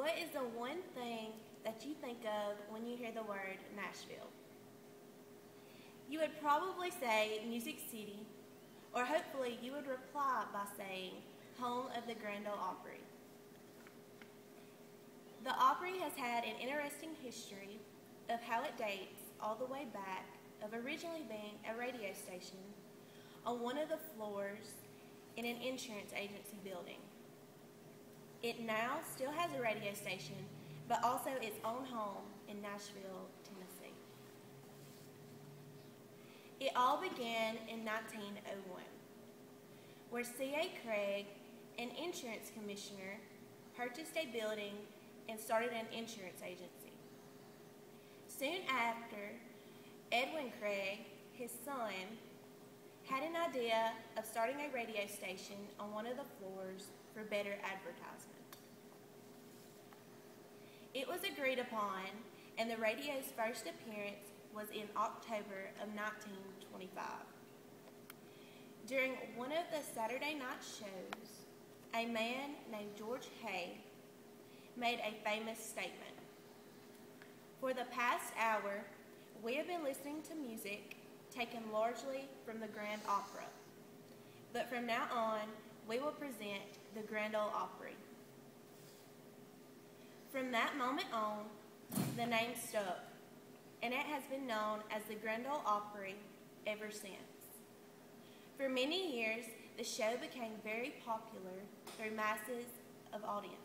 What is the one thing that you think of when you hear the word Nashville? You would probably say Music City, or hopefully you would reply by saying home of the Grand Ole Opry. The Opry has had an interesting history of how it dates all the way back of originally being a radio station on one of the floors in an insurance agency building. It now still has a radio station, but also its own home in Nashville, Tennessee. It all began in 1901, where C.A. Craig, an insurance commissioner, purchased a building and started an insurance agency. Soon after, Edwin Craig, his son, had an idea of starting a radio station on one of the floors for better advertisement. It was agreed upon, and the radio's first appearance was in October of 1925. During one of the Saturday night shows, a man named George Hay made a famous statement. For the past hour, we have been listening to music taken largely from the Grand Opera, but from now on, we will present the Grand Ole Opry. From that moment on, the name stuck, and it has been known as the Grand Ole Opry ever since. For many years, the show became very popular through masses of audiences.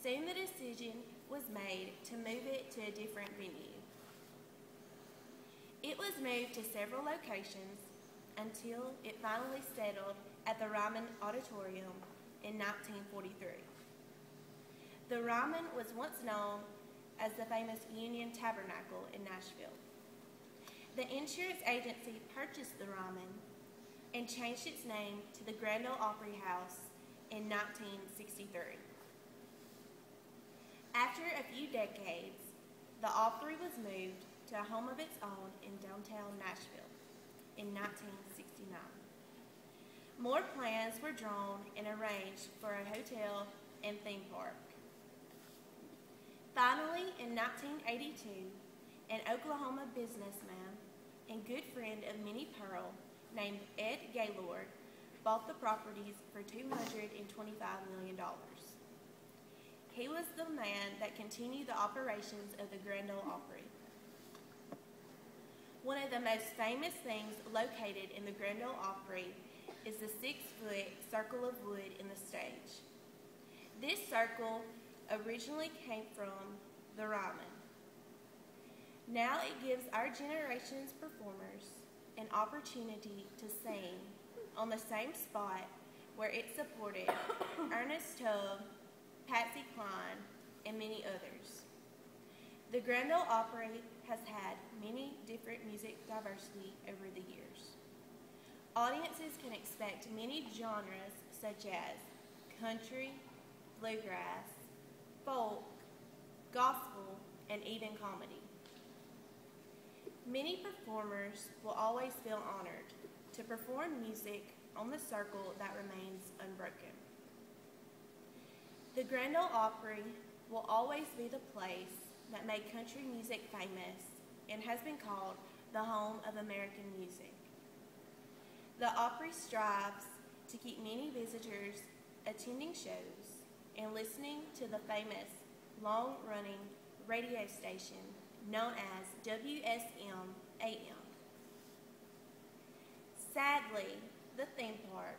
Soon the decision was made to move it to a different venue. It was moved to several locations until it finally settled at the Ryman Auditorium in 1943. The Ryman was once known as the famous Union Tabernacle in Nashville. The insurance agency purchased the Ryman and changed its name to the Grand Ole Opry House in 1963. After a few decades, the Opry was moved to a home of its own in downtown Nashville in 1969. More plans were drawn and arranged for a hotel and theme park. Finally, in 1982, an Oklahoma businessman and good friend of Minnie Pearl named Ed Gaylord bought the properties for $225 million. He was the man that continued the operations of the Grand Ole Opry. One of the most famous things located in the Grand Ole Opry is the 6-foot circle of wood in the stage. This circle originally came from the Ryman. Now it gives our generation's performers an opportunity to sing on the same spot where it supported Ernest Tubb, Patsy Cline, and many others. The Grand Ole Opry has had many different music diversity over the years. Audiences can expect many genres such as country, bluegrass, folk, gospel, and even comedy. Many performers will always feel honored to perform music on the circle that remains unbroken. The Grand Ole Opry will always be the place that made country music famous and has been called the home of American music. The Opry strives to keep many visitors attending shows and listening to the famous long-running radio station known as WSM-AM. Sadly, the theme park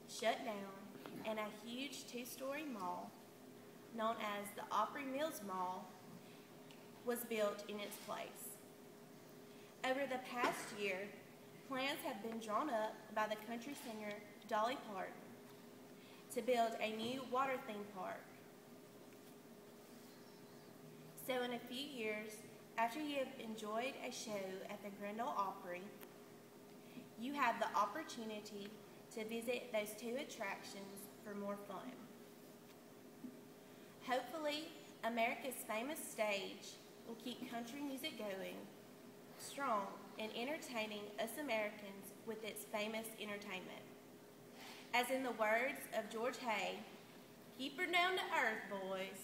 shut down and a huge 2-story mall known as the Opry Mills Mall was built in its place. Over the past year, plans have been drawn up by the country singer Dolly Parton to build a new water theme park. So in a few years, after you have enjoyed a show at the Grand Ole Opry, you have the opportunity to visit those 2 attractions for more fun. Hopefully, America's famous stage will keep country music going strong and entertaining us Americans with its famous entertainment. As in the words of George Hay, Keep her down to earth, boys.